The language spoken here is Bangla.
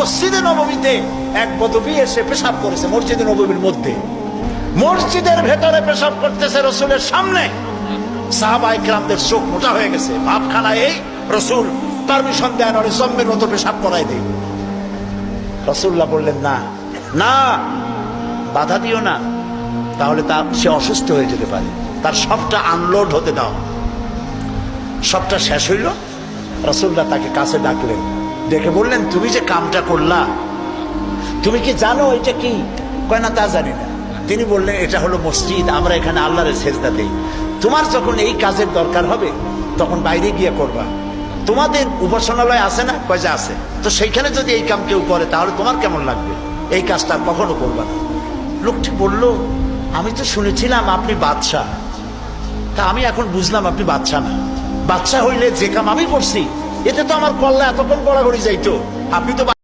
মসজিদে নববীতে এক বদবী এসে পেশাব করেছে মসজিদে নববীর মধ্যে, মসজিদের ভেতরে পেশাব করতেছে রসুলের সামনে। সাহাবায়ে কেরামদের চোখ মোটা হয়ে গেছে, ভাবখানায় এই রসুল পারমিশন দেন ওরে জম্মের মতো পেশাব করাই দেয়। রাসূলুল্লাহ বললেন, না না, বাধা দিও না, তাহলে সে অসুস্থ হয়ে যেতে পারে, তার সবটা আনলোড হতে দাও। সবটা শেষ হইল, রাসূলুল্লাহ তাকে কাছে ডাকলেন, ডেকে বললেন, তুমি যে কামটা করলা, তুমি কি জানো এটা কি? কয় না, তা জানি না। তিনি বললেন, এটা হলো মসজিদ, আমরা এখানে আল্লাহর সেজদা দেই। তোমার যখন এই কাজের দরকার হবে তখন বাইরে গিয়ে করবা। তোমাদের উপাসনালয় আছে না? কয় যে আছে। তো সেইখানে যদি এই কাম কেউ করে তাহলে তোমার কেমন লাগবে? এই কাজটা কখনো করবা না। লোকটি বলল, আমি তো শুনেছিলাম আপনি বাদশাহ, তা আমি এখন বুঝলাম আপনি বাদশাহ না। বাদশাহ হইলে যে কাম আমি করছি এতে তো আমার কল্লা এতক্ষণ গড়াগড়ি যাইতো, আপনি তো